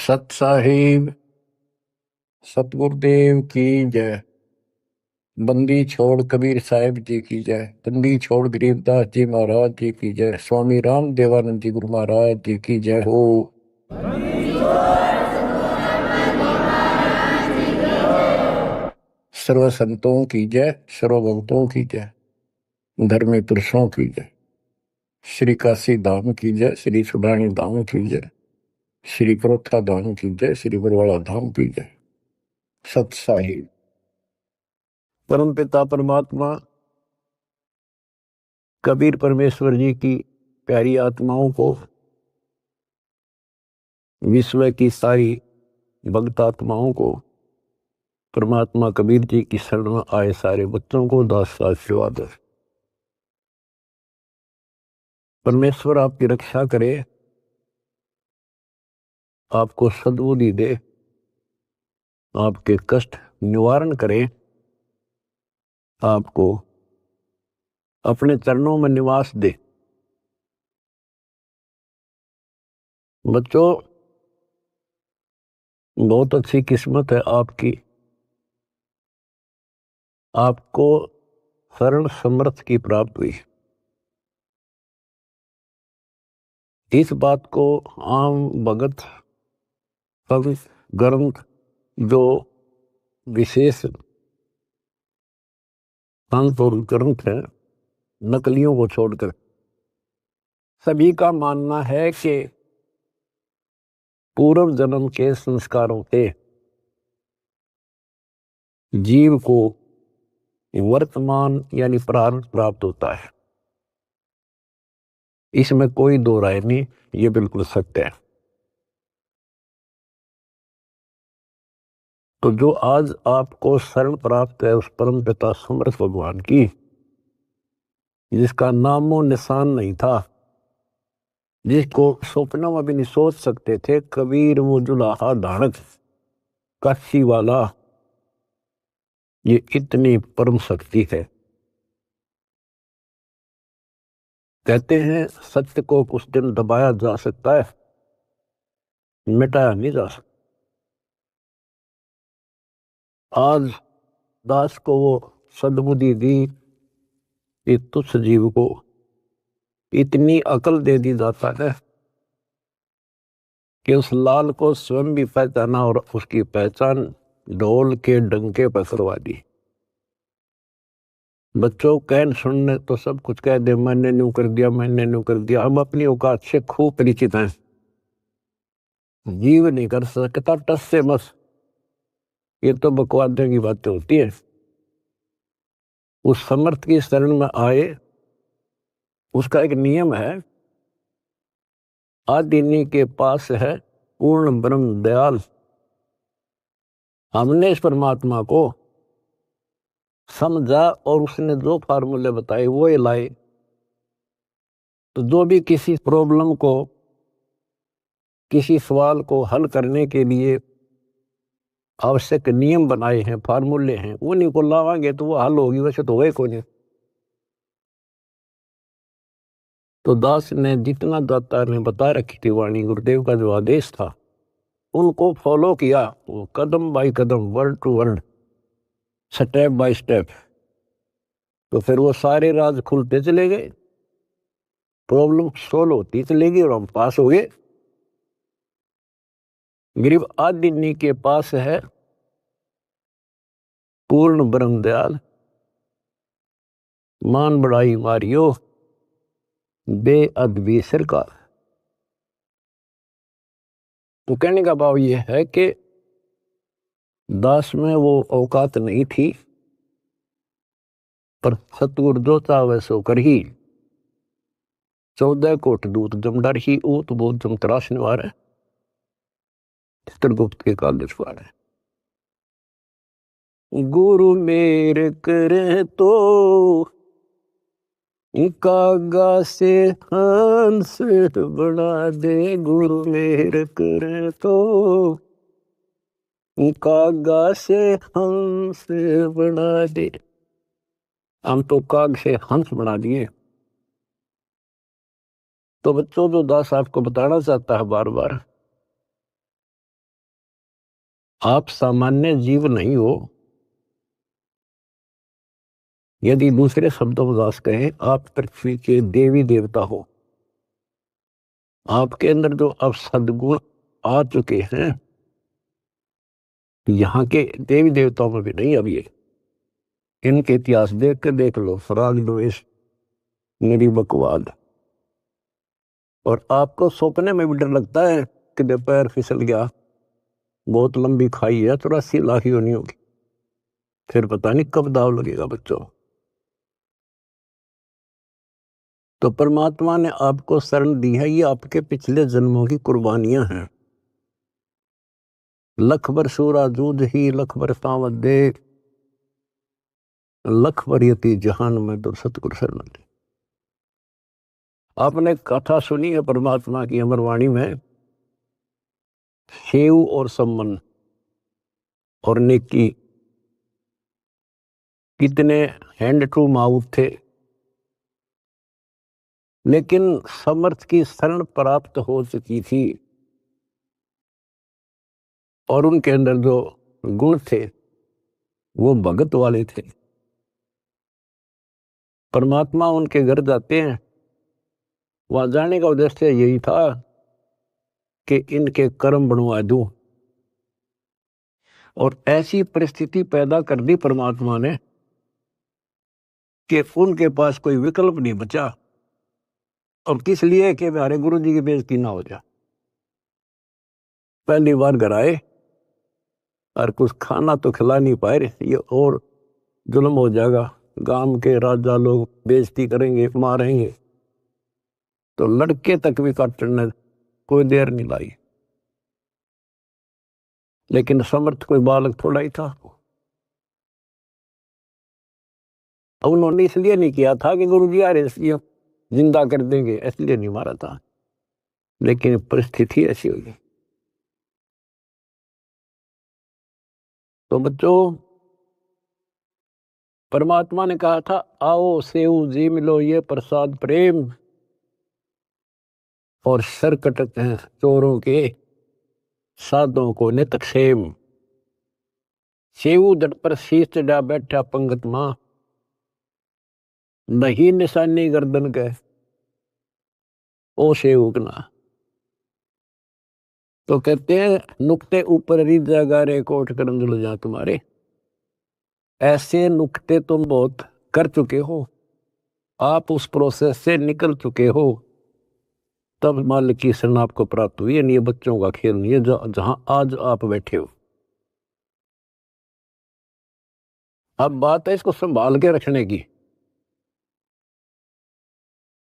सत साहिब सतगुरुदेव की जय। बंदी छोड़ कबीर साहिब जी की जय। बंदी छोड़ गरीबदास जी महाराज जी की जय। स्वामी राम देवानंद जी गुरु महाराज जी की जय हो। सर्व संतों की जय, सर्व भक्तों की जय, धर्मी पुरुषों की जय। श्री काशी धाम की जय, श्री सुडानी धाम की जय, श्री परोथा धाम की जय, श्री बरवाड़ा धाम की जय। सत साहिब परम पिता परमात्मा कबीर परमेश्वर जी की प्यारी आत्माओं को, विश्व की सारी भक्त आत्माओं को, परमात्मा कबीर जी की शरण में आए सारे बच्चों को दास आशीर्वाद। परमेश्वर आपकी रक्षा करे, आपको सद्बुद्धि दे, आपके कष्ट निवारण करे, आपको अपने चरणों में निवास दे। बच्चों, बहुत अच्छी किस्मत है आपकी, आपको शरण समर्थ की प्राप्त हुई। इस बात को आम भगत ग्रंथ जो विशेष संत और ग्रंथ है, नकलियों को छोड़कर सभी का मानना है कि पूर्व जन्म के संस्कारों से जीव को वर्तमान यानी प्रारब्ध प्राप्त होता है। इसमें कोई दो राय नहीं, ये बिल्कुल सत्य है। तो जो आज आपको शरण प्राप्त है उस परम पिता समर्थ भगवान की, जिसका नामो निशान नहीं था, जिसको स्वप्न में भी नहीं सोच सकते थे, कबीर वो जुलाहा धारक काशी वाला, ये इतनी परम शक्ति है। कहते हैं सत्य को कुछ दिन दबाया जा सकता है, मिटाया नहीं जा सकता। आज दास को वो सद्बुद्धि दी, इस तुच्छ जीव को इतनी अकल दे दी जाता है कि उस लाल को स्वयं भी पहचाना और उसकी पहचान ढोल के डंके पर करवा दी। बच्चों, कहन सुनने तो सब कुछ कह दे, मैंने न्यू कर दिया, मैंने न्यू कर दिया। हम अपनी औकात से खूब परिचित हैं। जीव नहीं कर सकता टस से मस, ये तो बकवादे की बातें होती है। उस समर्थ की शरण में आए, उसका एक नियम है, आदिनी के पास है पूर्ण ब्रह्म दयाल। हमने इस परमात्मा को समझा और उसने जो फार्मूले बताए वो ये लाए। तो जो भी किसी प्रॉब्लम को, किसी सवाल को हल करने के लिए आवश्यक नियम बनाए हैं, फार्मूले हैं, उन्हीं को लावांगे तो वो हल होगी, वैसे तो होए को नहीं। तो दास ने जितना दाता ने बता रखी थी वाणी, गुरुदेव का जो आदेश था, उनको फॉलो किया, वो कदम बाय कदम, word to word, step by step. तो फिर वो सारे राज खुलते चले गए, प्रॉब्लम सोल्व होती चलेगी और हम पास हो गए। गरीब आदिनी के पास है पूर्ण ब्रह्म दयाल, मान बढ़ाई मारियो बेअदबी सरकार। तो कहने का भाव ये है कि दास में वो औकात नहीं थी, पर सतगुरु जो चाहे सो कर ही। 14 कोट दूत जमडर ही ऊत बोध जम तराश निवार है, चित्रगुप्त के कागज पार है। गुरु मेरे करे तो कागा से हंस बना दे, गुरु मेरे करे तो कागा से हंस बना दे। हम तो काग से हंस बना दिए। तो बच्चों, जो दास आपको बताना चाहता है बार बार, आप सामान्य जीव नहीं हो। यदि दूसरे शब्दों में दास कहें, आप पृथ्वी के देवी देवता हो। आपके अंदर जो अब सद्गुण आ चुके हैं, यहाँ के देवी देवताओं में भी नहीं। अब ये इनके इतिहास देख के देख लो, फराग द्वेष, निरीबकवाद। और आपको सपने में भी डर लगता है कि पैर फिसल गया, बहुत लंबी खाई है, 84 लाख ही होनी होगी, फिर पता नहीं कब दाव लगेगा बच्चों। तो परमात्मा ने आपको शरण दी है, ये आपके पिछले जन्मों की कुर्बानियां हैं। लख बर सूरा जूझ ही लख बर सावत दे, लख बर यति जहान में तो सतगुरु शरण दे। आपने कथा सुनी है परमात्मा की अमरवाणी में, सेव और सम्मन और नेकी कितने हैंड टू माउथ थे, लेकिन समर्थ की शरण प्राप्त हो चुकी थी और उनके अंदर जो गुण थे वो भगत वाले थे। परमात्मा उनके घर जाते हैं, वहां जाने का उद्देश्य यही था कि इनके कर्म बनवा दूं। और ऐसी परिस्थिति पैदा कर दी परमात्मा ने कि उनके पास कोई विकल्प नहीं बचा। और किस लिए कि हमारे गुरु जी की बेइज्जती ना हो जाए। पहली बार घर आए और कुछ खाना तो खिला नहीं पाए, ये और जुल्म हो जाएगा, गांव के राजा लोग बेइज्जती करेंगे, मारेंगे। तो लड़के तक भी काटने कोई देर नहीं लाई। लेकिन समर्थ कोई बालक थोड़ा ही था। उन्होंने इसलिए नहीं किया था कि गुरु जी यार इसलिए जिंदा कर देंगे, इसलिए नहीं मारा था, लेकिन परिस्थिति ऐसी हुई। तो बच्चों, परमात्मा ने कहा था आओ सेव जी मिलो ये प्रसाद प्रेम, और सर कटते हैं चोरों के साधों को नित क्षेम। सेव दट पर शीश चढ़ा बैठा पंगत मां, नहीं निशानी गर्दन के ओ सेवकना। तो कहते हैं नुक्ते ऊपर रिजा गारे कोट करम जुल जा तुम्हारे। ऐसे नुक्ते तुम बहुत कर चुके हो, आप उस प्रोसेस से निकल चुके हो, तब मालिक की शरण आपको प्राप्त हुई है। ये बच्चों का खेल नहीं है जहां आज आप बैठे हो। अब बात है इसको संभाल के रखने की।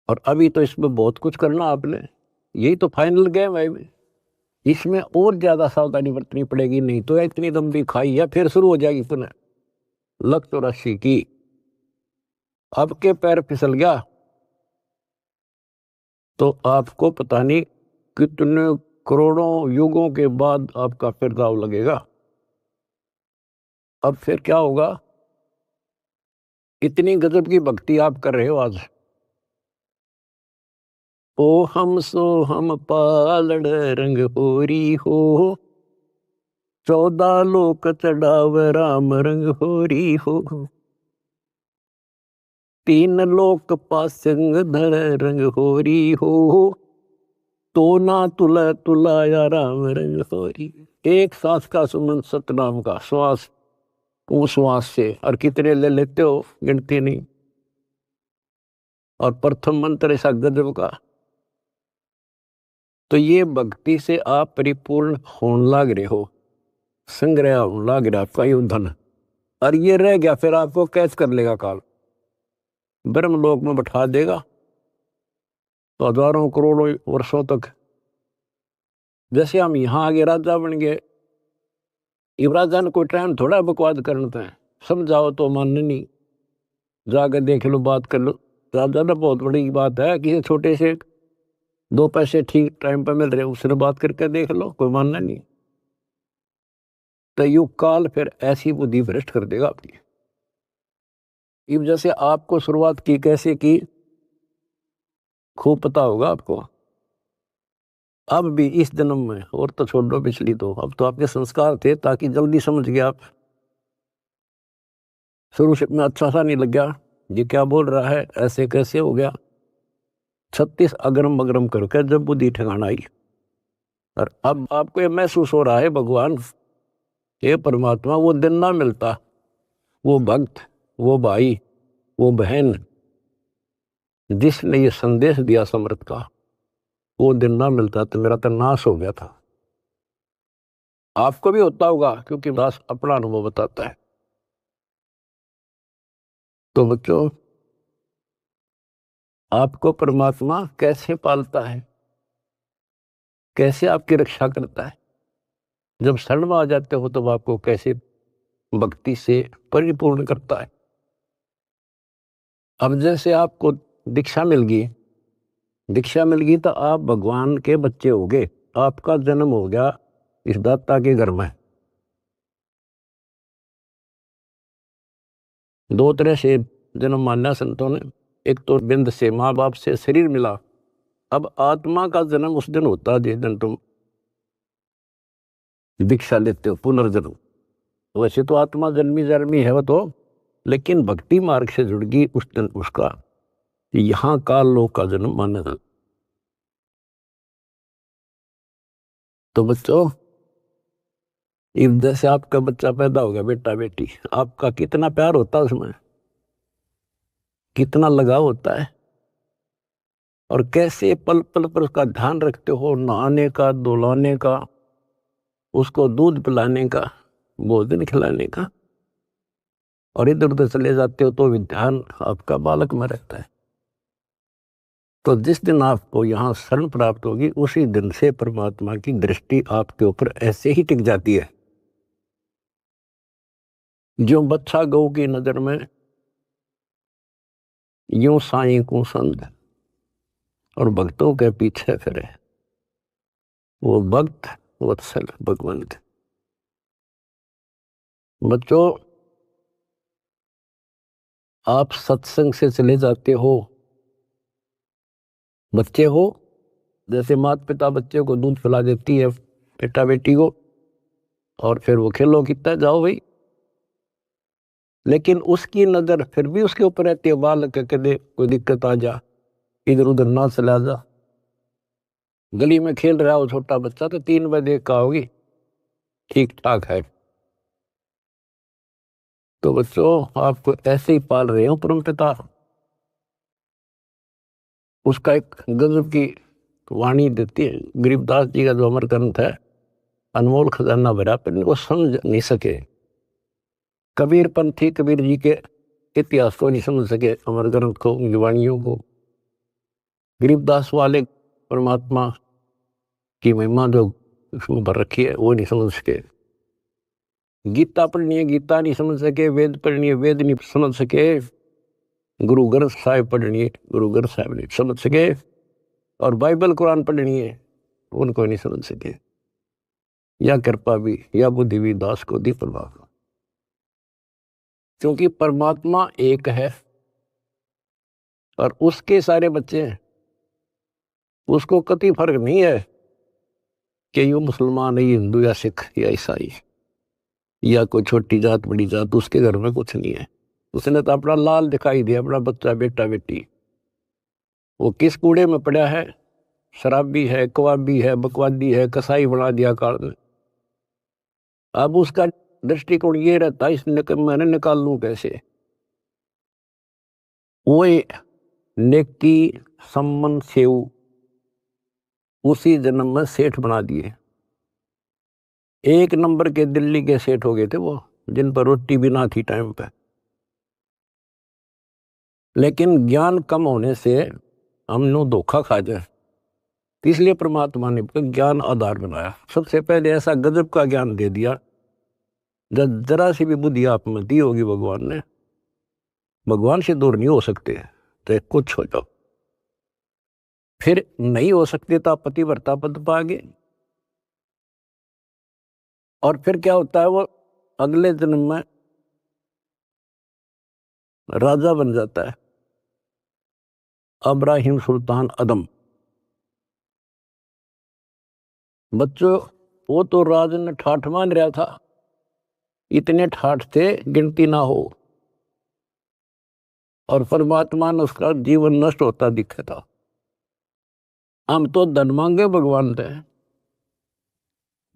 और अभी तो इसमें बहुत कुछ करना आपने, यही तो फाइनल गेम है। इसमें और ज्यादा सावधानी बरतनी पड़ेगी, नहीं तो इतनी लंबी खाई है फिर शुरू हो जाएगी पुनः। लख 84 की अब के पैर फिसल गया तो आपको पता नहीं कितने करोड़ों युगों के बाद आपका फिर दाव लगेगा। अब फिर क्या होगा, इतनी गजब की भक्ति आप कर रहे हो आज। ओ हम सो हम पालड़ रंग होरी हो, 14 लोक चढ़ाव राम रंग होरी हो, 3 लोक पासंग धर रंग होरी हो, तो ना तुला तुलाया राम रंग होरी। एक सांस का सुमन सतनाम का श्वास, उस श्वास से और कितने ले लेते हो गिनती नहीं। और प्रथम मंत्र ऐसा गजब का। तो ये भक्ति से आप परिपूर्ण होने लग रहे हो, संग्रह होने लग रहा आपका यूं धन। और ये रह गया फिर आपको कैच कर लेगा काल, ब्रह्मलोक में बैठा देगा तो हजारों करोड़ों वर्षों तक। जैसे हम यहाँ आगे राजा बन गए, इब राजा ने कोई टाइम थोड़ा बकवाद करना है, समझाओ तो मानने नहीं, जाकर देख लो बात कर लो। राजा ने बहुत बड़ी बात है, किसी छोटे से 2 पैसे ठीक टाइम पर मिल रहे उसने बात करके देख लो, कोई मानना नहीं। तो युग काल फिर ऐसी बुद्धि भ्रष्ट कर देगा आपकी। इब जैसे आपको शुरुआत की कैसे की खूब पता होगा आपको। अब भी इस जन्म में, और तो छोड़ दो पिछली, तो अब तो आपके संस्कार थे ताकि जल्दी समझ गए आप। शुरू से में अच्छा सा नहीं लग गया, ये क्या बोल रहा है, ऐसे कैसे हो गया। 36 अगरम बगरम करके जब बुद्धि ठिकाना आई, और अब आपको ये महसूस हो रहा है भगवान, ये परमात्मा वो दिन ना मिलता, वो भक्त, वो भाई, वो बहन जिसने ये संदेश दिया समर्थ का, वो दिन ना मिलता तो मेरा तो नाश हो गया था। आपको भी होता होगा, क्योंकि दास अपना अनुभव बताता है। तो बच्चों, आपको परमात्मा कैसे पालता है, कैसे आपकी रक्षा करता है, जब शरण में आ जाते हो तब आपको कैसे भक्ति से परिपूर्ण करता है। अब जैसे आपको दीक्षा मिल गई, दीक्षा मिल गई तो आप भगवान के बच्चे हो गए, आपका जन्म हो गया इस दाता के घर में। दो तरह से जन्म माना संतों ने, एक तो बिंद से माँ बाप से शरीर मिला, अब आत्मा का जन्म उस दिन होता है जिस दिन तुम दीक्षा लेते हो, पुनर्जन्म। वैसे तो आत्मा जन्मी जन्मी है वो तो, लेकिन भक्ति मार्ग से जुड़ गई उस दिन उसका यहाँ काल लोक का जन्म माना था। तो बच्चों, इस जैसे आपका बच्चा पैदा हो गया, बेटा बेटी, आपका कितना प्यार होता है उसमें, कितना लगाव होता है, और कैसे पल पल पर उसका ध्यान रखते हो, नहाने का, धुलाने का, उसको दूध पिलाने का, भोजन खिलाने का, और इधर उधर चले जाते हो तो भी ध्यान आपका बालक में रहता है। तो जिस दिन आपको यहाँ शरण प्राप्त होगी, उसी दिन से परमात्मा की दृष्टि आपके ऊपर ऐसे ही टिक जाती है। जो बच्चा गौ की नजर में यूं साईं को संग और भक्तों के पीछे फिरे, वो भक्त वत्सल भगवंत। बच्चों, आप सत्संग से चले जाते हो, बच्चे हो, जैसे माता पिता बच्चे को दूध पिला देती है, बेटा बेटी को, और फिर वो खेलो कितना जाओ भाई, लेकिन उसकी नजर फिर भी उसके ऊपर रहती है, बालक के दे कोई दिक्कत आ जा, इधर उधर ना चला जा। गली में खेल रहा हो छोटा बच्चा तो 3 बजे का होगी, ठीक ठाक है। तो बच्चों, आपको ऐसे ही पाल रहे हो परम पिता। उसका एक गजब की वाणी देती है, गरीबदास जी का जो अमर ग्रंथ है, अनमोल खजाना भरा, पर इनको समझ नहीं सके। कबीर पंथी कबीर जी के इतिहास को नहीं समझ सके, अमर ग्रंथ को, उनकी वाणियों को। गरीबदास वाले परमात्मा की महिमा जो उसमें भर रखी है वो नहीं समझ सके। गीता पढ़नी है, गीता नहीं समझ सके। वेद पढ़नी है, वेद नहीं समझ सके। गुरु ग्रंथ साहिब पढ़नी है, गुरु ग्रंथ साहिब नहीं समझ सके। और बाइबल कुरान पढ़नी है, उनको नहीं समझ सके। या कृपा भी या बुद्धि भी दास को दी परमात्मा, क्योंकि परमात्मा एक है और उसके सारे बच्चे हैं। उसको कति फर्क नहीं है कि ये मुसलमान है, ये हिंदू या सिख या ईसाई या कोई छोटी जात बड़ी जात, उसके घर में कुछ नहीं है। उसने तो अपना लाल दिखाई दिया, अपना बच्चा बेटा बेटी। वो किस कूड़े में पड़ा है, शराबी है, कबाबी है, बकवादी है, कसाई बना दिया काल में। अब उसका दृष्टिकोण ये रहता है, मैंने निकाल लूं कैसे। वो नेकी सम्मन सेव उसी जन्म में सेठ बना दिए। 1 नंबर के दिल्ली के सेठ हो गए थे वो, जिन पर रोटी भी ना थी टाइम पे। लेकिन ज्ञान कम होने से हम लोग धोखा खा जाए, इसलिए परमात्मा ने ज्ञान आधार बनाया। सबसे पहले ऐसा गजब का ज्ञान दे दिया, जब जरा सी भी बुद्धि आप में दी होगी भगवान ने, भगवान से दूर नहीं हो सकते, तो कुछ हो जाओ। फिर नहीं हो सकते तो आप पतिव्रता पद पाओगे। और फिर क्या होता है, वो अगले जन्म में राजा बन जाता है, अब्राहिम सुल्तान अदम। बच्चों, वो तो राज ने ठाठ मान रहा था, इतने ठाठ थे गिनती ना हो, और परमात्मा ने उसका जीवन नष्ट होता दिखा था। हम तो धन मांगे भगवान से,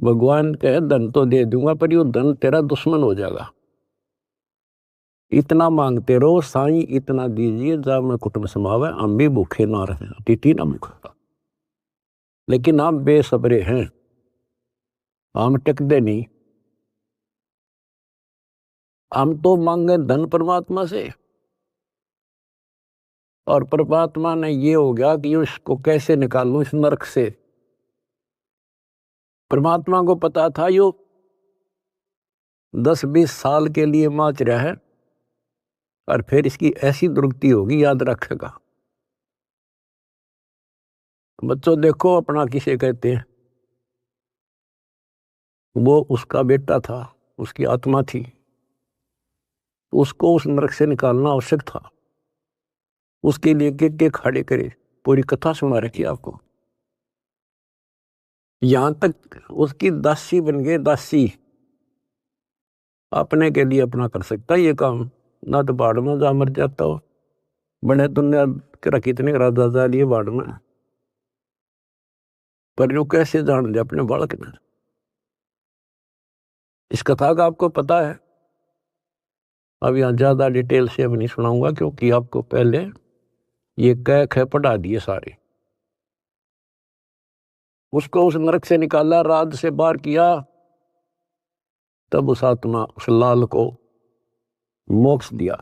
भगवान कहे धन तो दे दूंगा पर यो धन तेरा दुश्मन हो जाएगा। इतना मांगते रहो साईं, इतना दीजिए जब मैं कुटुंब समावे, हम भी भूखे ना रहे, अतिथि ना भूखा। लेकिन हम बेसब्रे हैं, हम टिकते नहीं। हम तो मांगे धन परमात्मा से, और परमात्मा ने ये हो गया कि इसको कैसे निकालूं इस नरक से। परमात्मा को पता था यो 10-20 साल के लिए माच रहा है, और फिर इसकी ऐसी दुर्गति होगी, याद रखेगा। बच्चों देखो, अपना किसे कहते हैं, वो उसका बेटा था, उसकी आत्मा थी, उसको उस नरक से निकालना आवश्यक था। उसके लिए के खड़े करे, पूरी कथा सुना रखी आपको। यहां तक उसकी दासी बन गए, दासी अपने के लिए अपना कर सकता ये काम, ना तो बाढ़ में जा मर जाता हो। बने दुनिया के कितने राजा जा लिए बाढ़ में, पर यो कैसे जान दे अपने बालक ने। इस कथा का आपको पता है। अब यहाँ ज्यादा डिटेल से अब नहीं सुनाऊंगा, क्योंकि आपको पहले ये कह ख पढ़ा दिए सारे। उसको उस नरक से निकाला, राज से बाहर किया, तब उस आत्मा, उस लाल को मोक्ष दिया।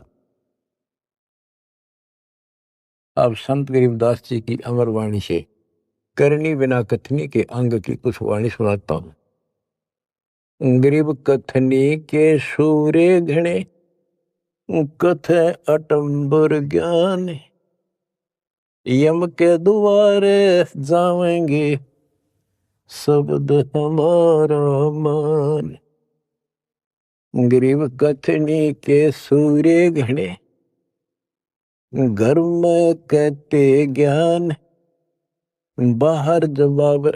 अब संत गरीबदास जी की अमर वाणी से करनी बिना कथनी के अंग की कुछ वाणी सुनाता हूं। गरीब कथनी के सूरे घणे, कथ अटंबर ज्ञान, यम के द्वारे जावेंगे शब्द हमारा मान। गरीब कथनी के सूरे घणे, घर में कहते ज्ञान, बाहर जवाब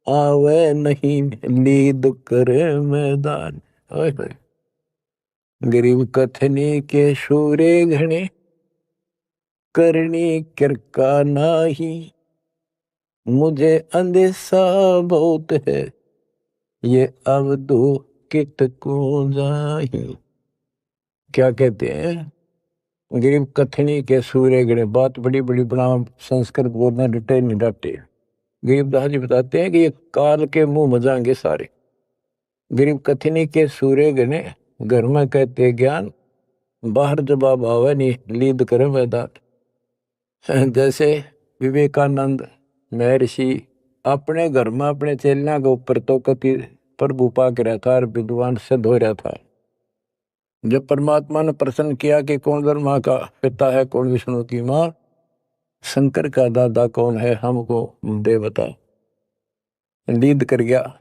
आवे नहीं, नींद करे मैदान। गरीब कथनी के सूरे घणे, करनी किरका नाही, मुझे अंदेशा बहुत है, ये अब दो कित को जाही। क्या कहते हैं, गरीब कथनी के सूर्य गणे, बात बड़ी बड़ी बना संस्कृत बोलना डटे नहीं डटे। गरीबदास जी बताते हैं कि ये काल के मुंह मजाएंगे सारे। गरीब कथनी के सूर्य गणे, घर में कहते ज्ञान, बाहर जवाब आवे नहीं, लीद करे मैदान। जैसे विवेकानंद महर्षि अपने घर में अपने चेलिया के ऊपर तो कति प्रभु पाक रहा था और विद्वान सिद्ध हो रहा था। जब परमात्मा ने प्रश्न किया कि कौन ब्रह्मा का पिता है, कौन विष्णु की मां, शंकर का दादा कौन है, हमको दे बता। लीद कर गया,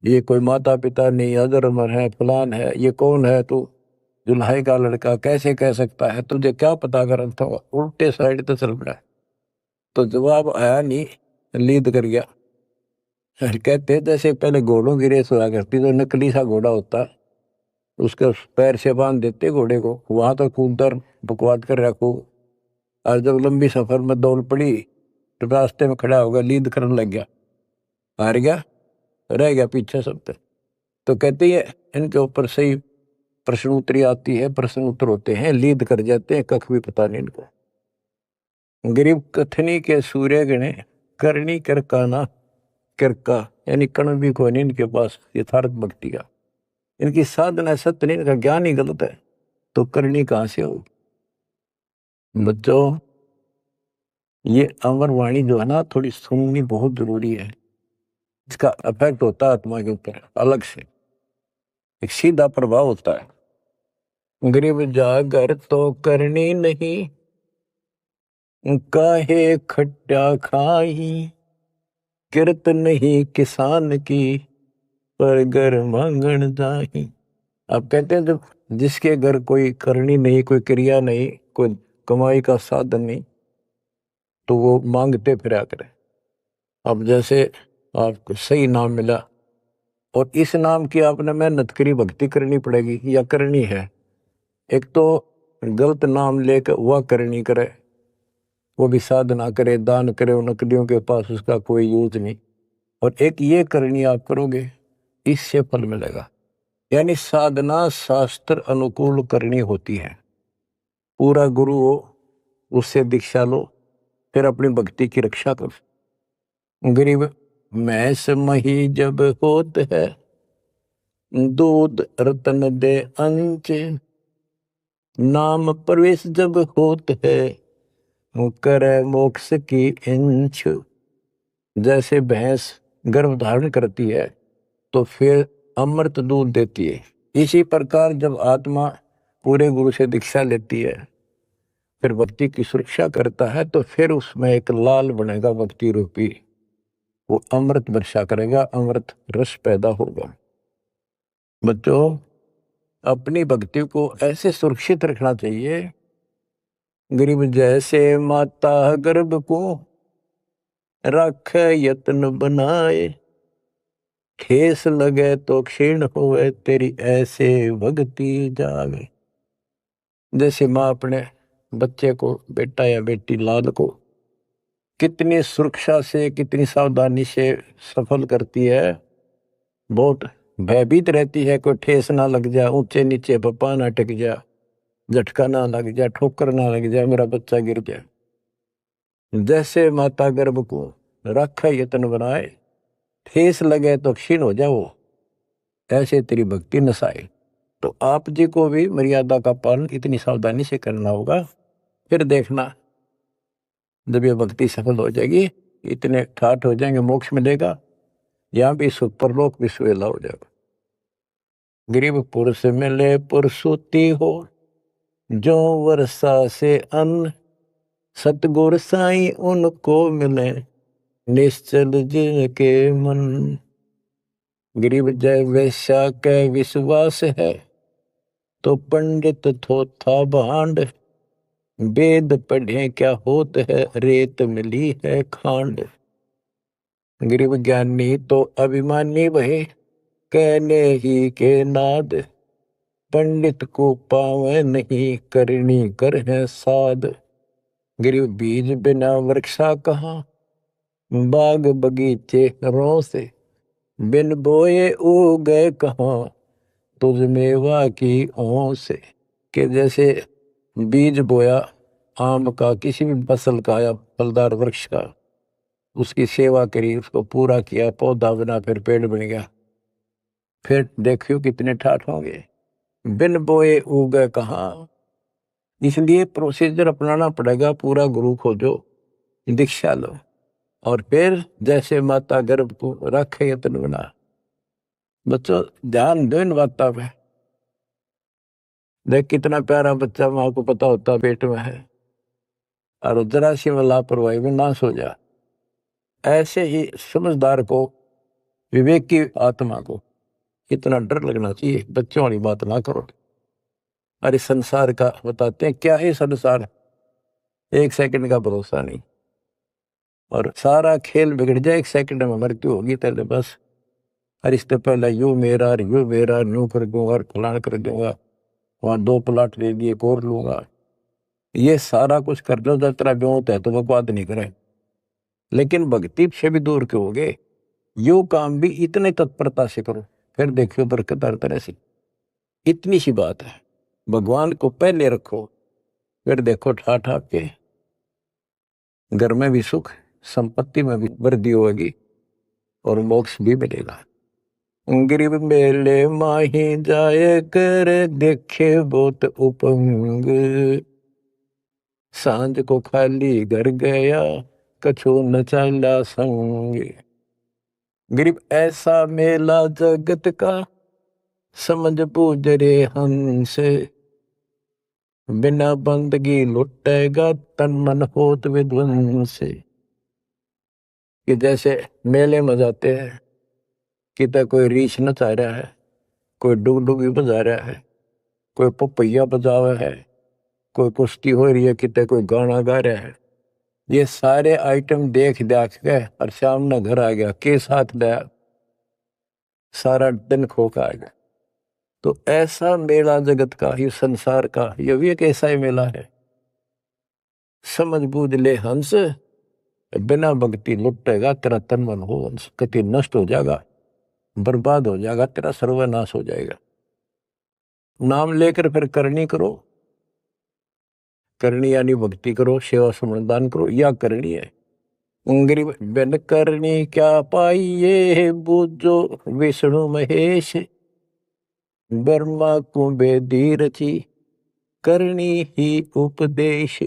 ये कोई माता पिता नहीं, अधर्म है, फलान है, ये कौन है तू, जुल्हाई का लड़का कैसे कह सकता है, तुझे क्या पता कर था। उल्टे साइड तो चल पड़ा, तो जवाब आया नहीं, लीद कर गया। कहते जैसे पहले घोड़ों की रेस हुआ करती, तो नकली सा घोड़ा होता, उसके पैर से बांध देते घोड़े को, वहां तक कूदकर बकवाद कर रखो, और जब लंबी सफर में दौड़ पड़ी तो रास्ते में खड़ा होगा, लीद करने लग गया, हार गया, रह गया पीछे सब तक। तो कहते हैं इनके ऊपर सही प्रश्न उत्तरी आती है, प्रश्न उत्तर होते हैं, लीद कर जाते हैं, कख भी पता नहीं इनको। गरीब कथनी के सूर्य गणे, करनी करकाना, किरका यानी कण भी कोई नहीं इनके पास यथार्थ भक्ति का, इनकी साधना सत्य नहीं, इनका ज्ञान ही गलत है, तो करनी कहां से होगी। बच्चों, ये अमर वाणी जो है ना, थोड़ी सुननी बहुत जरूरी है। इसका इफेक्ट होता है आत्मा के ऊपर अलग से, एक सीधा प्रभाव होता है। गरीब जागर तो करनी नहीं, काहे खट्टा खाई, किरत नहीं किसान की, पर घर मांगन जाही। अब कहते हैं जब जिसके घर कोई करनी नहीं, कोई क्रिया नहीं, कोई कमाई का साधन नहीं, तो वो मांगते फिरा करे। अब जैसे आपको सही नाम मिला। और इस नाम की आपने मेहनत करी, भक्ति करनी पड़ेगी या करनी है। एक तो गलत नाम लेकर वह करनी करे, वो भी साधना करे, दान करे, उन नकलियों के पास उसका कोई यूज नहीं। और एक ये करनी आप करोगे, इससे फल मिलेगा। यानी साधना शास्त्र अनुकूल करनी होती है। पूरा गुरु हो, उससे दीक्षा लो, फिर अपनी भक्ति की रक्षा करो। गरीब मैस मही जब होत है, दूध रतन दे अंच, नाम प्रवेश जब होत है, करे मोक्ष की इंच। जैसे भैंस गर्भ धारण करती है तो फिर अमृत दूध देती है, इसी प्रकार जब आत्मा पूरे गुरु से दीक्षा लेती है, फिर भक्ति की सुरक्षा करता है, तो फिर उसमें एक लाल बनेगा भक्ति रूपी, वो अमृत वर्षा करेगा, अमृत रस पैदा होगा। बच्चों, अपनी भक्ति को ऐसे सुरक्षित रखना चाहिए। गरीब जैसे माता गर्भ को रखे यत्न बनाए, ठेस लगे तो क्षीण होए, तेरी ऐसे भक्ति जागे। जैसे माँ अपने बच्चे को, बेटा या बेटी लाल को कितनी सुरक्षा से, कितनी सावधानी से सफल करती है, बहुत भयभीत रहती है, कोई ठेस ना लग जाए, ऊंचे नीचे पप्पा ना टिक जाए, झटका ना लग जाए, ठोकर ना लग जाए, मेरा बच्चा गिर जाए। जैसे माता गर्भ को रखे यत्न बनाए, ठेस लगे तो क्षीण हो जाओ, ऐसे तेरी भक्ति नसाए। तो आप जी को भी मर्यादा का पालन इतनी सावधानी से करना होगा। फिर देखना, जब ये भक्ति सफल हो जाएगी, इतने ठाठ हो जाएंगे, मोक्ष मिलेगा, यहाँ भी सुख परलोक भी सुहेला हो जाएगा। गरीब पुरुष मिले पुरुषोत्ती हो, जो वर्षा से अन्न, सतगुर साई उनको मिले, निश्चल जिनके मन। गरीब जय वैश्या के विश्वास है, तो पंडित थोथा भांड, वेद पढ़े क्या होत है, रेत मिली है खांड। गरीब ज्ञानी तो अभिमानी वही, कहने ही के नाद, पंडित को पावे नहीं, करनी कर है साध। गरीब बीज बिना वृक्षा कहाँ, बाग बगीचे रो से, बिन बोए उगे कहाँ, तुझ मेवा की ओं से। कि जैसे बीज बोया आम का, किसी भी फसल का या फलदार वृक्ष का, उसकी सेवा करी, उसको पूरा किया, पौधा बना, फिर पेड़ बन गया, फिर देखियो कितने ठाठ होंगे। बिन बोए उगे कहाँ, इसलिए प्रोसीजर अपनाना पड़ेगा। पूरा गुरु खोजो, दीक्षा लो, और फिर जैसे माता गर्भ को रखे यत्न बना। बच्चों, ध्यान दो इन बातों पे। देख कितना प्यारा बच्चा, माँ को पता होता पेट में है, और जरा सी में लापरवाही में नाश हो जा। ऐसे ही समझदार को, विवेक की आत्मा को कितना डर लगना चाहिए। बच्चों वाली बात ना करो। अरे संसार का बताते हैं, क्या है संसार, एक सेकंड का भरोसा नहीं, और सारा खेल बिगड़ जाए, एक सेकंड में मृत्यु होगी तेरे बस। अरे इससे पहले यू मेरा न्यू कर दूंगा, फलान कर दूंगा, वहां 2 प्लाट ले लिए, एक और लूंगा। ये सारा कुछ कर लो, जब तेरा ब्योत है तो बकवाद नहीं करे, लेकिन भक्ति से भी दूर क्यों हो गए। यो काम भी इतने तत्परता से करो, फिर देखियो बरकत हर तरह से। इतनी सी बात है, भगवान को पहले रखो, फिर देखो ठाठ आपके घर में भी सुख, संपत्ति में भी वृद्धि होगी, और मोक्ष भी मिलेगा। गरीब मेले माही जाए कर, देखे बहुत उपंग, सांझ को खाली घर गया, कछु न चला संग। गरीब ऐसा मेला जगत का, समझ बूझ रे हंस, बिना बंदगी लुटेगा, तन मन होत विध्वंस। कि जैसे मेले में जाते हैं, कितना कोई रीछ नचा रहा है, कोई डुगडुगी बजा रहा है, कोई पपैया बजा रहा है, कोई कुश्ती हो रही है, कितने कोई गाना गा रहा है। ये सारे आइटम देख देख के और सामने घर आ गया के साथ दया सारा दिन खोखा आ गया। तो ऐसा मेला जगत का, ये संसार का, ये भी एक ऐसा ही मेला है। समझ बूझ ले हंस, बिना भक्ति लुटेगा तेरा तन मन हो हंस, कति नष्ट हो जाएगा, बर्बाद हो जाएगा, तेरा सर्वनाश हो जाएगा। नाम लेकर फिर करनी करो, करनी यानी भक्ति करो, सेवा समर्दान करो, या करनी है। गरीब बिन करनी क्या पाइये, बूझो विष्णु महेश, ब्रह्मा को बेदी रची, करनी ही उपदेश।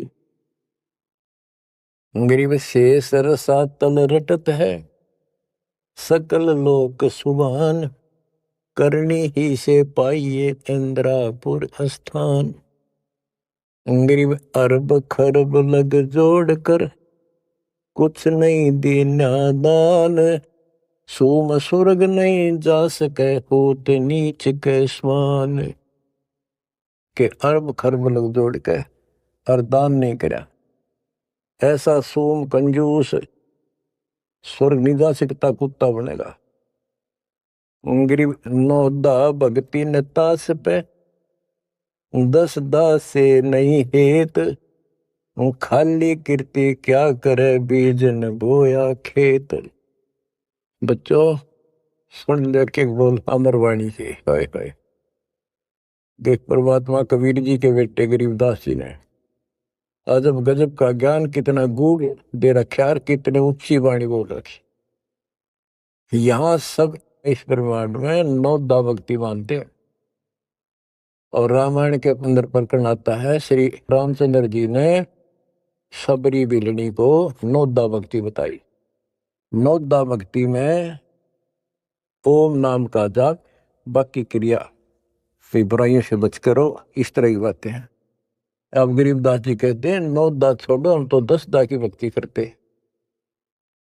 गरीब शेष रसा तल रटत है, सकल लोक सुभान, करनी ही से पाइये इंद्रापुर स्थान। गरीब अरब खरब लग जोड़ कर, कुछ नहीं दीना दान, सोम स्वर्ग नहीं जा सके, होत नीच के स्वान। के अरब खरब लग जोड़ के और दान नहीं करा, ऐसा सोम कंजूस स्वर्ग नहीं जा सकता, कुत्ता बनेगा। गरीब नौदा भक्ति नतास पे, 10 दास से नहीं हेत, खाली कीर्ति क्या करे, बीज न बोया खेत। बच्चों सुन लेके बोल अमरवाणी से, हाय हाय। देख परमात्मा कबीर जी के बेटे गरीबदास जी ने अजब गजब का ज्ञान कितना गूढ़ दे रखा, कितने ऊंची वाणी बोल रखी। यहाँ सब इस ब्रह्मांड में 9 दा भक्ति मानते हैं। और रामायण के अंदर प्रकरण आता है, श्री रामचंद्र जी ने सबरी बिलनी को 9 दा भक्ति बताई। 9 दा भक्ति में ओम नाम का जाप, बाकी क्रिया, फिर बुराइयों से बच करो, इस तरह की बातें हैं। अब गरीबदास जी कहते हैं 9 दा छोड़ो, हम तो 10 दा की भक्ति करते।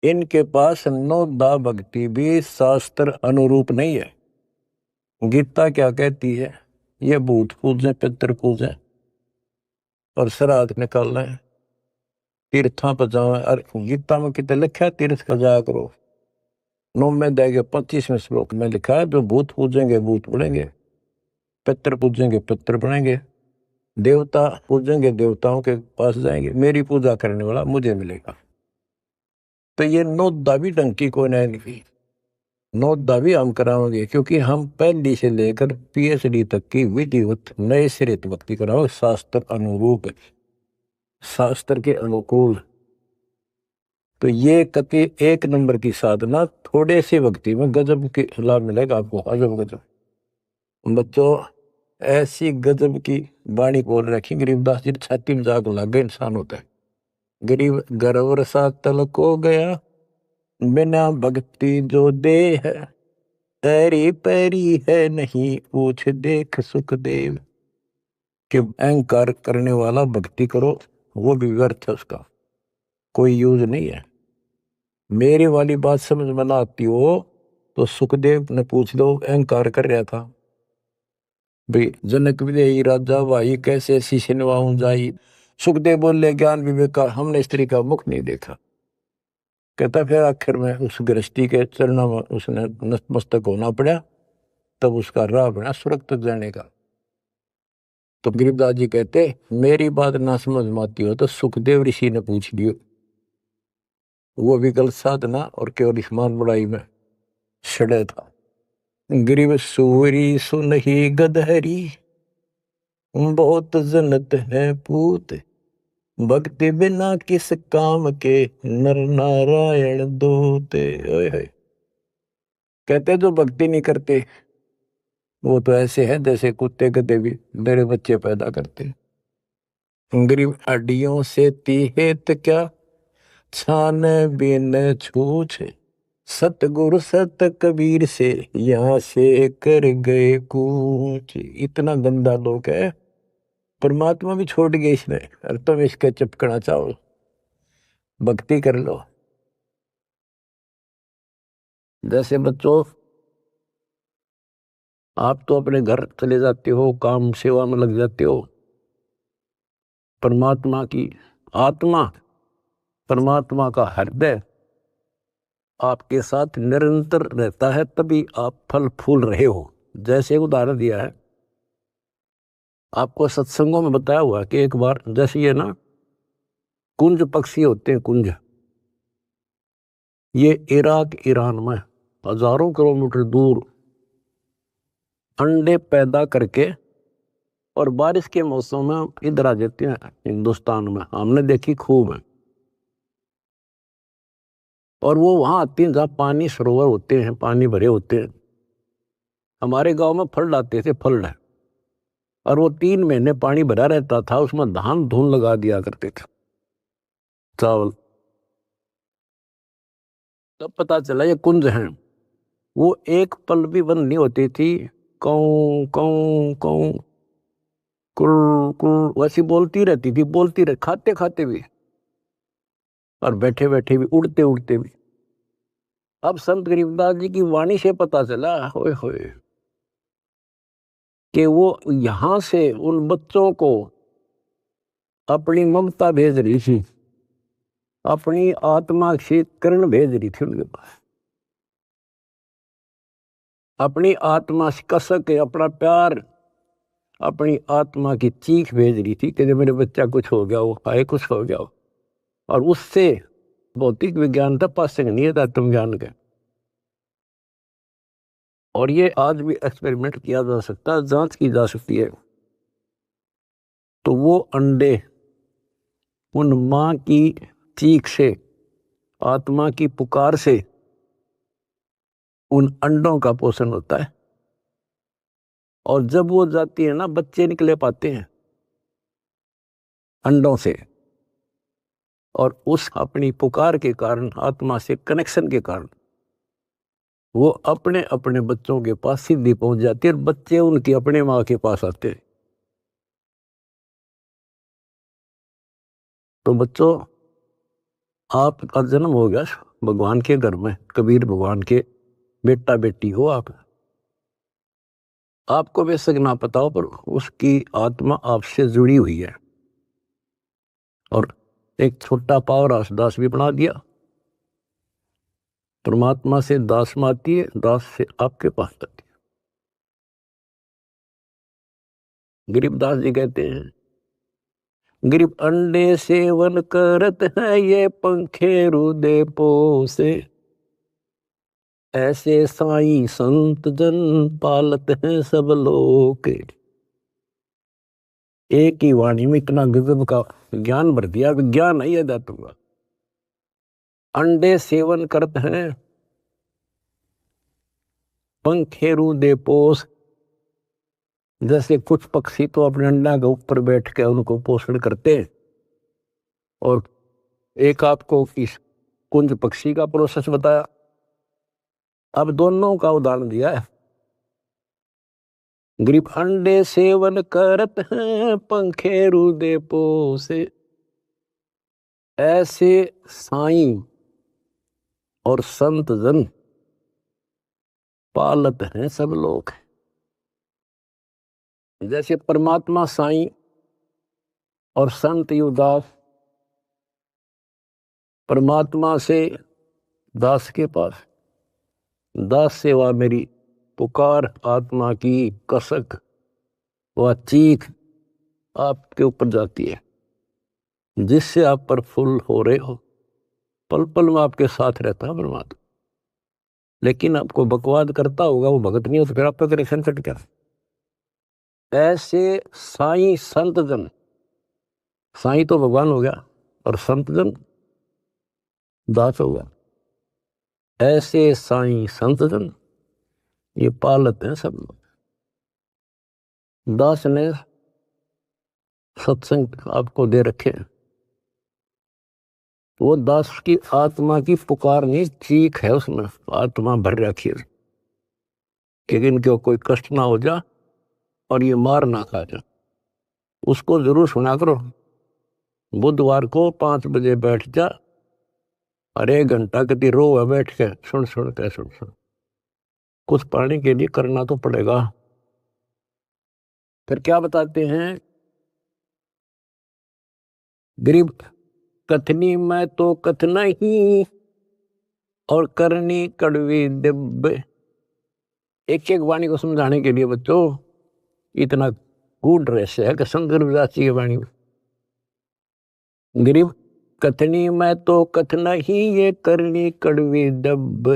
इनके पास 9 दा भक्ति भी शास्त्र अनुरूप नहीं है। गीता क्या कहती है, ये भूत पूजें पितर पूजें और श्राद्ध निकालना है, तीर्थां पर जाओ। और गीता में कितने लिखा है, तीर्थ का जाया करो। 9 में देगा 25वें श्लोक में लिखा है, जो भूत पूजेंगे भूत बनेंगे, पितर पूजेंगे पितर बनेंगे, देवता पूजेंगे देवताओं के पास जाएंगे, मेरी पूजा करने वाला मुझे मिलेगा। तो ये 9 दा भी डंकी को नहीं, 9 दा भी हम कराओगे, क्योंकि हम पहली से लेकर PhD तक की विधिवत नए सिरे भक्ति कराओगे, शास्त्र अनुरूप, शास्त्र के अनुकूल। तो ये कति 1 नंबर की साधना, थोड़े से भक्ति में गजब के लाभ मिलेगा आपको, अजब गजब। बच्चों ऐसी गजब की वाणी बोल रखी गरीबदास जी, छाती में जाग लग गए इंसान होता है। गरीब गर्वर सा तल को गया, बिना भक्ति जो दे है, तेरी पैरी है नहीं पूछ देख सुखदेव। कि अहंकार करने वाला भक्ति करो, वो भी व्यर्थ है, उसका कोई यूज नहीं है। मेरी वाली बात समझ में ना आती हो तो सुखदेव ने पूछ लो, अहंकार कर रहा था भाई, जनक विदेही राजा भाई कैसे शीशे नवाऊं जाई। सुखदेव बोले ज्ञान विवेक का हमने स्त्री का मुख नहीं देखा। कहता फिर आखिर में उस गृहस्थी के चरणों में उसने नतमस्तक होना पड़ा, तब उसका राह बना स्वर्ग तक जाने का। तो गरीबदास जी कहते मेरी बात ना समझ में आती हो तो सुखदेव ऋषि ने पूछ लियो, वो भी गलत साधना और केवल ईमान बुराई में सड़े था। गरीब सूरी सुनही गदहरी, बहुत जनत है पूत, भक्ति बिना किस काम के, नर नारायण दूते। कहते जो भक्ति नहीं करते वो तो ऐसे है जैसे कुत्ते गधे भी मेरे बच्चे पैदा करते। गरीब हड्डियों से तीहेत क्या, छान बिन छूछ, सतगुरु सत कबीर से यहाँ से कर गए कूच। इतना गंदा लोग है, परमात्मा भी छोड़ गए इसने, और तुम इसके चिपकना चाहो, भक्ति कर लो। जैसे बच्चों आप तो अपने घर चले जाते हो, काम सेवा में लग जाते हो, परमात्मा की आत्मा परमात्मा का हृदय आपके साथ निरंतर रहता है, तभी आप फल फूल रहे हो। जैसे उदाहरण दिया है आपको सत्संगों में बताया हुआ कि एक बार जैसे ये ना कुंज पक्षी होते हैं, कुंज, ये इराक ईरान में हजारों किलोमीटर दूर अंडे पैदा करके और बारिश के मौसम में इधर आ जाते हैं हिंदुस्तान में, हमने देखी खूब है। और वो वहां आती हैं जहाँ पानी सरोवर होते हैं, पानी भरे होते हैं। हमारे गांव में फल आते थे, फल है, और वो 3 महीने पानी भरा रहता था, उसमें धान धून लगा दिया करते थे, चावल। तब पता चला ये कुंज हैं। वो एक पल भी बंद नहीं होती थी, कौं कौं कौं कुर कुर वैसी बोलती रहती थी, बोलती रह, खाते खाते भी और बैठे बैठे भी, उड़ते उड़ते भी। अब संत गरीबदास जी की वाणी से पता चला, होए होए, कि वो यहां से उन बच्चों को अपनी ममता भेज रही थी, अपनी आत्मा से किरण भेज रही थी उनके पास, अपनी आत्मा से कसक के अपना प्यार, अपनी आत्मा की चीख भेज रही थी कि जब मेरे बच्चा कुछ हो गया हो, आए कुछ हो गया हो। और उससे भौतिक विज्ञान था, पासिंग नहीं था तुम ज्ञान के। और ये आज भी एक्सपेरिमेंट किया जा सकता है, जांच की जा सकती है। तो वो अंडे उन मां की चीख से, आत्मा की पुकार से उन अंडों का पोषण होता है। और जब वो जाती है ना, बच्चे निकले पाते हैं अंडों से, और उस अपनी पुकार के कारण, आत्मा से कनेक्शन के कारण वो अपने अपने बच्चों के पास सीधी पहुंच जाती है, और बच्चे उनकी अपने माँ के पास आते हैं। तो बच्चों, आपका जन्म हो गया भगवान के घर में, कबीर भगवान के बेटा बेटी हो आप। आपको बेशक ना पता हो, पर उसकी आत्मा आपसे जुड़ी हुई है। और एक छोटा पावर दास भी बना दिया। परमात्मा से दास में आती है, दास से आपके पास आती है। गरीबदास जी कहते हैं, गरीब अंडे सेवन करत है, ये पंखे रुदे पोसे, ऐसे साईं संत जन पालत हैं सब लोग। एक ही वाणी में इतना गजब का ज्ञान भर दिया, विज्ञान नहीं है दातुंगा। अंडे सेवन करते हैं, पंखे रुदे पोस, जैसे कुछ पक्षी तो अपने अंडा के ऊपर बैठ के उनको पोषण करते हैं। और एक आपको इस कुंज पक्षी का प्रोसेस बताया, अब दोनों का उदाहरण दिया है। गरीब अंडे सेवन करत हैं, पंखे रुदे पोसे, ऐसे साईं और संत जन पालत हैं सब लोग। जैसे परमात्मा साईं और संत युवदास परमात्मा से दास के पास, दास सेवा मेरी पुकार, आत्मा की कसक व चीख आपके ऊपर जाती है, जिससे आप प्रफुल्ल हो रहे हो। पल पल में आपके साथ रहता है परमात्मा। लेकिन आपको बकवाद करता होगा, वो भगत नहीं हो, तो फिर आपका कनेक्शन कट गया। ऐसे साईं संत जन, साईं तो भगवान हो गया और संत जन दास हो गया। ऐसे साईं संत जन ये पालत हैं सब लोग। दास ने सत्संग आपको दे रखे हैं, वो दास की आत्मा की पुकार नहीं, चीख है उसमें, आत्मा भर रखी है कि इनको कोई कष्ट ना हो जा और ये मार ना खा जा। उसको जरूर सुना करो। बुधवार को 5 बजे बैठ जा और 1 घंटा कति रो है बैठ के, सुन सुन के, सुन सुन। कुछ पाने के लिए करना तो पड़ेगा। फिर क्या बताते हैं, गरीब कथनी मैं तो कथना ही और करनी कड़वी दिब। एक एक वाणी को समझाने के लिए बच्चों इतना गूढ़ रहस्य है कि शंकर विदास जी की वाणी में गरीब कथनी मैं तो कथना ही ये करनी कड़वी दब।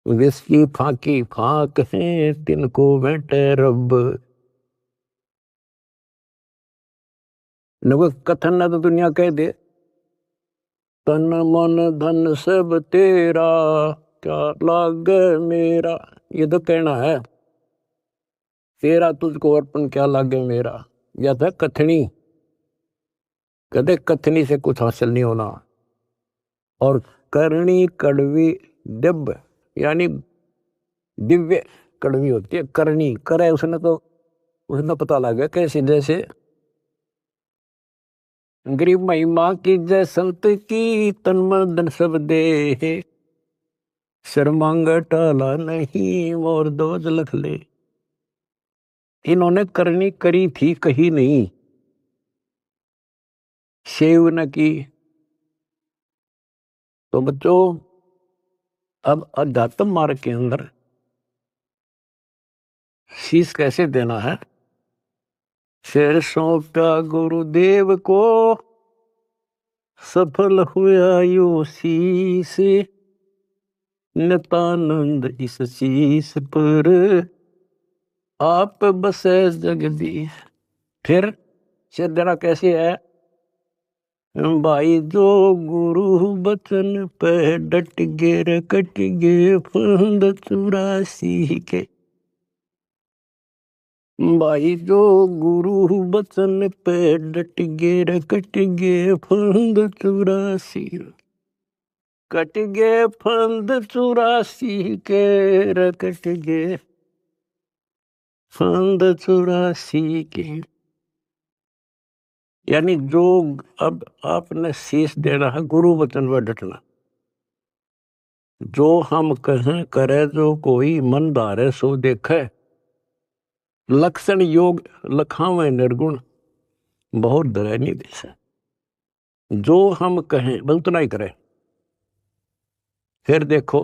विस्की फाकी फाक है तिनको बैठे रब। न कथन ना तो दुनिया कह दे तन मन धन सब तेरा क्या लाग मेरा। ये तो कहना है तेरा तुझको अर्पण क्या लागे मेरा। या था कथनी कहते कथनी से कुछ हासिल नहीं होना। और करनी कड़वी दिव्य यानी दिव्य कड़वी होती है। करनी करे उसने तो उसने पता लग गया कैसे जैसे गरीब महिमा की जय संत की तन मन धन सब दे। शर्मांग टाला नहीं मोर दोज लख ले। इन्होंने करनी करी थी कही नहीं सेव न की। तो बच्चों अब अध्यात्म मार्ग के अंदर शीश कैसे देना है। शेर सौंपा गुरुदेव को सफल हुआ यो शीश। नितानंद इस शीश पर आप बसे जगदीश। फिर शेर देना कैसे है भाई जो गुरु बचन पे डट गे रकट गे फंद 84 के। भाई जो गुरु बचन पे डट गे रकट गे फंद 84। कट गे फंद 84 के रकट गे फंद 84 के। यानी जो अब आपने शीश देना है गुरु वचन पर डटना। जो हम कहें करे जो कोई मन धारे सो देखे। लक्षण योग लखावे निर्गुण बहुत डरे नहीं दिशा। जो हम कहें बस उतना ही करें फिर देखो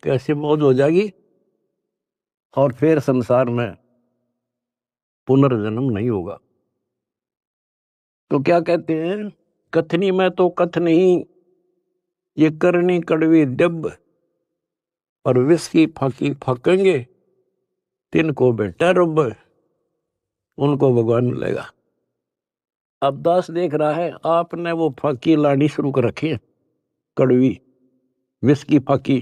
कैसे मौज हो जाएगी। और फिर संसार में पुनर्जन्म नहीं होगा। तो क्या कहते हैं कथनी में तो कथ नहीं ये करनी कड़वी दब। और विष की फाकी फाकेंगे तिनको बेटा रब उनको भगवान मिलेगा। अब दास देख रहा है आपने वो फाकी लानी शुरू कर रखी है कड़वी विष की फाकी।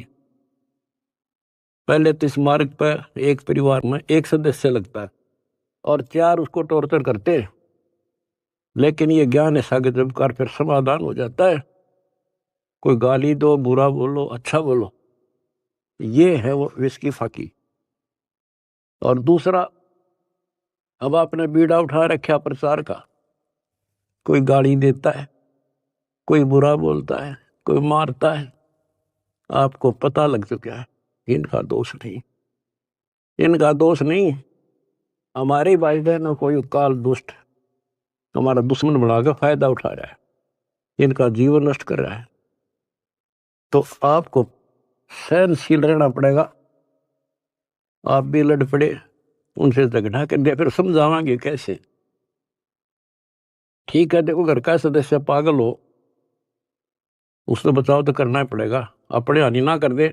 पहले तो इस मार्ग पर एक परिवार में एक सदस्य लगता है और 4 उसको टॉर्चर करते हैं। लेकिन ये ज्ञान ऐसा कि जब कर फिर समाधान हो जाता है। कोई गाली दो बुरा बोलो अच्छा बोलो ये है वो विष की फाकी। और दूसरा अब आपने बीड़ा उठा रखा प्रचार का। कोई गाली देता है कोई बुरा बोलता है कोई मारता है। आपको पता लग चुका है इनका दोष नहीं। इनका दोष नहीं हमारे भाई बहनों कोई काल दुष्ट हमारा दुश्मन बनाकर फायदा उठा रहा है इनका जीवन नष्ट कर रहा है। तो आपको सहनशील रहना पड़ेगा। आप भी लड़ पड़े उनसे झगड़ा कर दिया फिर समझावांगे कैसे। ठीक है देखो घर का सदस्य पागल हो उससे बचाव तो करना ही पड़ेगा। अपने हानि ना कर दे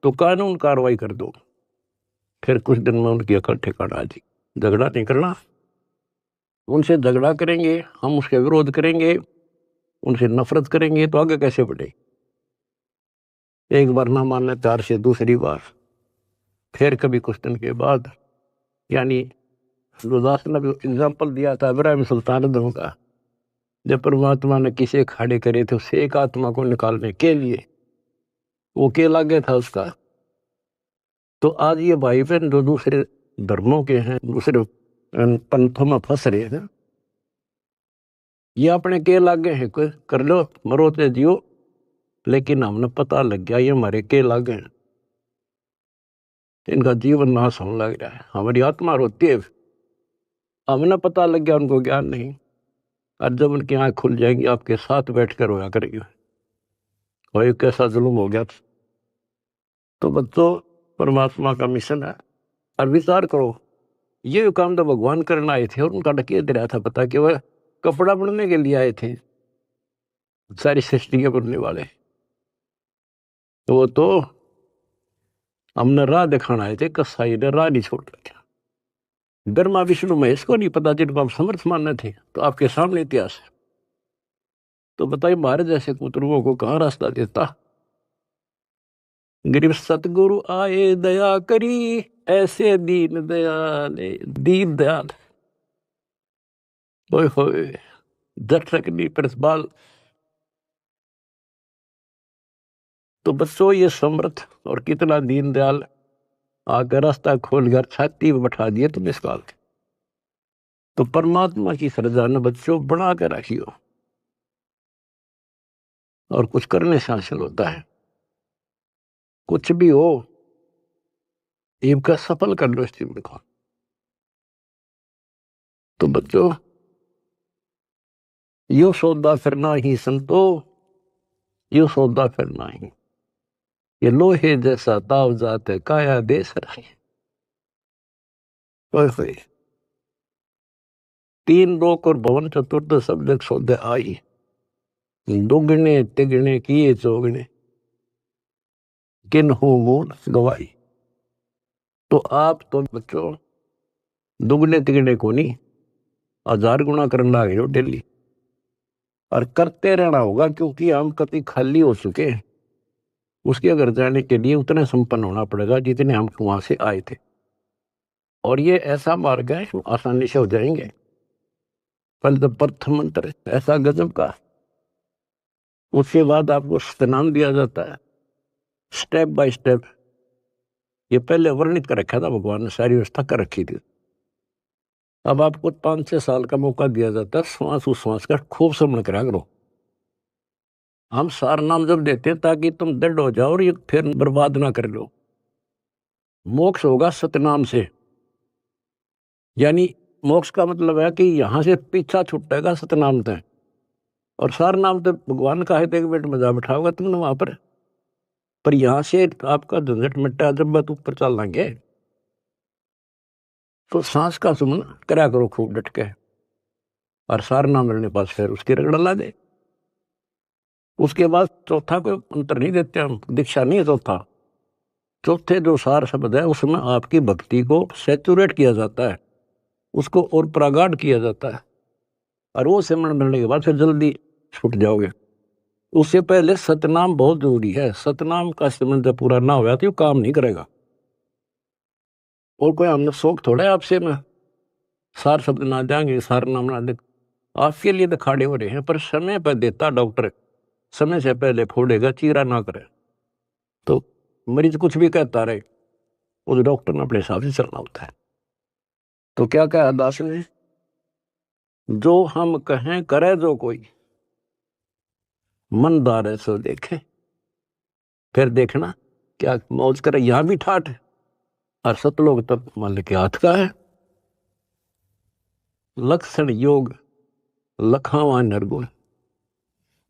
तो कानून कार्रवाई कर दो। फिर कुछ दिन में उनकी अकल ठिकाना आ जाएगी। झगड़ा नहीं करना। उनसे झगड़ा करेंगे हम उसके विरोध करेंगे उनसे नफरत करेंगे तो आगे कैसे बढ़े। एक बार ना मानने 4 से दूसरी बार फिर कभी कुछ दिन के बाद यानी गुरदास ने भी एग्जाम्पल दिया था इब्राहिम सुल्तान का। जब परमात्मा ने किसे खड़े करे थे उसे एक आत्मा को निकालने के लिए वो के लागे था उसका। तो आज ये भाई बहन जो दूसरे धर्मों के हैं दूसरे पंथों में फंस रहे हैं ये अपने के लागे हैं कोई कर लो मरो ते जियो। लेकिन हमने पता लग गया ये हमारे के लागे हैं इनका जीवन नाश होने लग रहा है। हमारी आत्मा रोती है हमने पता लग गया उनको ज्ञान नहीं। और जब उनकी आंख खुल जाएंगी आपके साथ बैठकर रोया करेंगे, भाई कैसा जुल्म हो गया। तो बच्चों, परमात्मा का मिशन है। और विचार करो, ये काम तो भगवान करने आए थे और उनका डकिया दे रहा था पता कि वह कपड़ा बनने के लिए आए थे, सारी सृष्टि के बनने वाले। तो वो तो हमने राह दिखाना आए थे, कसाई ने राह नहीं छोड़ रखा। ब्रह्मा विष्णु महेश को नहीं पता जिनको आप समर्थ मानने थे, तो आपके सामने इतिहास है। तो बताइए महाराज जैसे कुतरुओं को कहाँ रास्ता देता। गरीब सतगुरु आए दया करी, ऐसे दीन दयाल, दीन दयाल होए होए दर्शक प्रसबाल। तो बच्चों ये समर्थ और कितना दीन दयाल आकर रास्ता खोल कर छाती में बैठा दिए तुम इस काल के। तो परमात्मा की श्रद्धा न बच्चों बना कर रखियो, और कुछ करने से हासिल होता है। कुछ भी हो इनका सफल कर लो इस जीवन को। तो बच्चों, यो सौदा फिरना ही संतो, यो सौदा फिरना ही, ये लोहे जैसा ताव जात है काया देश रहे। तीन लोक और भवन चतुर्थ सब जग सौदे आई, दुगने तिगने किए चौगने, किन हो मूल गवाई। तो आप तो बच्चों दुगने तिगने को नहीं, 1000 गुना करने लगे हो डेली, और करते रहना होगा, क्योंकि हम कभी खाली हो चुके हैं। उसके घर जाने के लिए उतने संपन्न होना पड़ेगा जितने हम वहां से आए थे। और ये ऐसा मार्ग है आसानी से हो जाएंगे। पहले तो प्रथम मंत्र ऐसा गजब का, उसके बाद आपको स्नान दिया जाता है स्टेप बाय स्टेप। ये पहले वर्णित कर रखा था भगवान ने, सारी व्यवस्था कर रखी थी। अब आपको 5-6 साल का मौका दिया जाता है श्वास उश्वास का खूब समझ करा करो। हम सार नाम जब देते हैं ताकि तुम दृढ़ हो जाओ और ये फिर बर्बाद ना कर लो। मोक्ष होगा सतनाम से, यानी मोक्ष का मतलब है कि यहां से पीछा छुटेगा सतनाम तक। और सार नाम तो भगवान का है, तो एक मिनट मजा बिठाओगा तुमने वहां पर यहां से आपका झंझट मिटा जब बात ऊपर चल लेंगे। तो सांस का सुमन करा करो खूब डट के, और सार नाम मिलने पास फिर उसकी रगड़ ला दे। उसके बाद चौथा कोई अंतर नहीं देते हम, दीक्षा नहीं है चौथा। चौथे जो सार शब्द है उसमें आपकी भक्ति को सैचुरेट किया जाता है, उसको और प्रगाढ़ किया जाता है। और वो सिमरण मिलने के बाद फिर जल्दी छूट जाओगे। उससे पहले सतनाम बहुत जरूरी है। सतनाम का सिमरण जब पूरा ना होगा तो ये काम नहीं करेगा। और कोई हमने शौक थोड़ा है आपसे में सार शब्द ना देंगे, सार नाम ना दे, आपके लिए तो खाड़े हो रहे हैं। पर समय पर देता डॉक्टर, समय से पहले फोड़ेगा, चीरा ना करे। तो मरीज कुछ भी कहता रहे, उस डॉक्टर ने अपने हिसाब से चलना होता है। तो क्या कहा दास ने, जो हम कहें करे जो कोई, मन दार सो देखे। फिर देखना क्या मौज करे, यहां भी ठाठ है और सतलोक तब मान के हाथ का है। लक्षण योग लखावा नरगुण,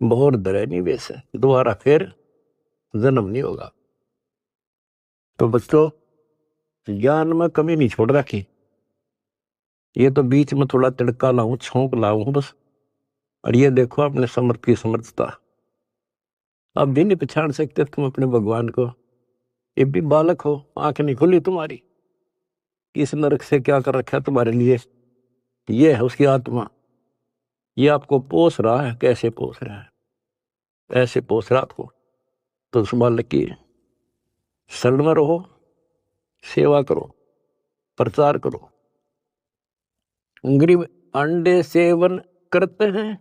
बहुर दरे निवेश है, दोबारा फिर जन्म नहीं होगा। तो बच्चों, ज्ञान में कमी नहीं छोड़ रखी। ये तो बीच में थोड़ा तिड़का लाऊं, छौंक लाऊं बस। और ये देखो अपने समर्थ की समर्थता। अब भी नहीं पहचान सकते तुम अपने भगवान को, ये भी बालक हो, आंख नहीं खुली तुम्हारी। किस नरक से क्या कर रखा है तुम्हारे लिए, ये है उसकी आत्मा। ये आपको पोस रहा है, कैसे पोस रहा है, ऐसे पोस रहा आपको। तो उस बालक की शरण में रहो, सेवा करो, प्रचार करो। गरीब अंडे सेवन करते हैं,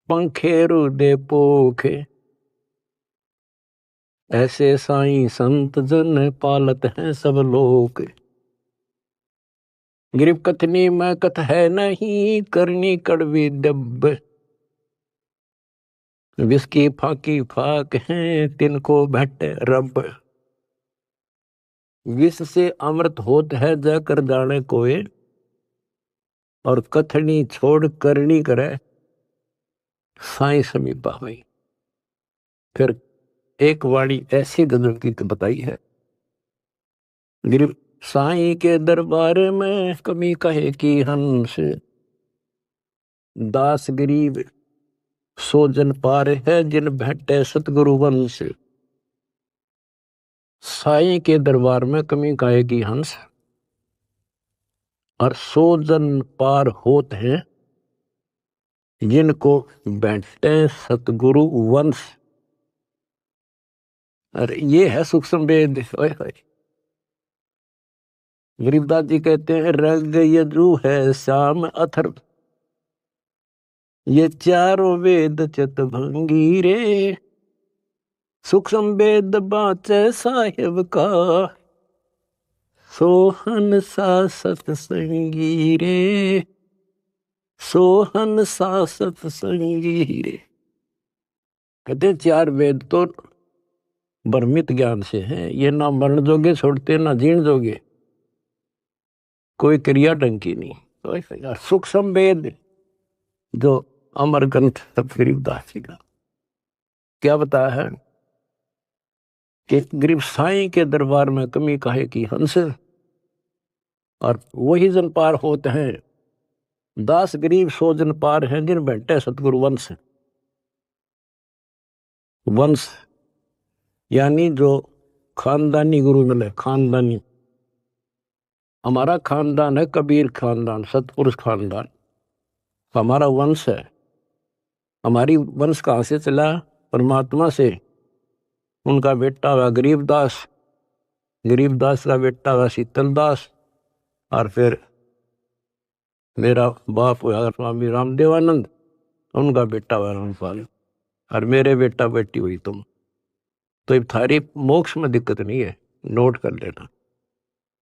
पंखे रुदे पोखे, ऐसे साईं संत जन पालत हैं सब लोग। गरीब कथनी में कथ है नहीं, करनी कड़वी दब, विस्की फाकी फाक हैं तिनको भट्टे रब। विष से अमृत होत है जाकर जाने कोई, और कथनी छोड़ करनी करे साई समीपा हुई। फिर एक वाणी ऐसी गजब की बताई है, गरीब साई के दरबार में कमी कहे की हंस, दास गरीब सो जन पार है जिन भेटे सतगुरु वंश। साई के दरबार में कमी कहे की हंस और 100 जन पार होते हैं जिनको बैठते सतगुरु वंश। अरे ये है सूक्ष्म वेद। गरीबदास जी कहते हैं रग यजु है श्याम अथर्व, ये चारों वेद चितभंगी रे, सूक्ष्म वेद बाचे साहिब का, सोहन सा सतसंगी रे, सोहन सा सतसंगी रे। कहते 4 वेद तो भ्रमित ज्ञान से हैं, ये ना मरण जोगे छोड़ते ना जीण जोगे, कोई क्रिया ढंग की नहीं। सूक्ष्म वेद जो अमर ग्रंथ गरीबदास जी का क्या बताया है कि गरीब साईं के दरबार में कमी काहे की हंस, और वही जन पार होते हैं, दास गरीब 100 जन पार हैं जिन बैठे सतगुरु वंश। वंश यानी जो खानदानी गुरु मिले, खानदानी। हमारा खानदान है कबीर खानदान, सतपुरुष खानदान, हमारा वंश है। हमारी वंश कहाँ से चला? परमात्मा से। उनका बेटा हुआ गरीबदास, गरीबदास का बेटा हुआ शीतलदास, और फिर मेरा बाप हुआ स्वामी रामदेवानंद, उनका बेटा हुआ रामपाल, और मेरे बेटा बेटी हुई तुम। तो अब थारी मोक्ष में दिक्कत नहीं है, नोट कर लेना।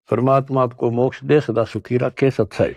परमात्मा आपको मोक्ष दे, सदा सुखी रखे। सत्संग।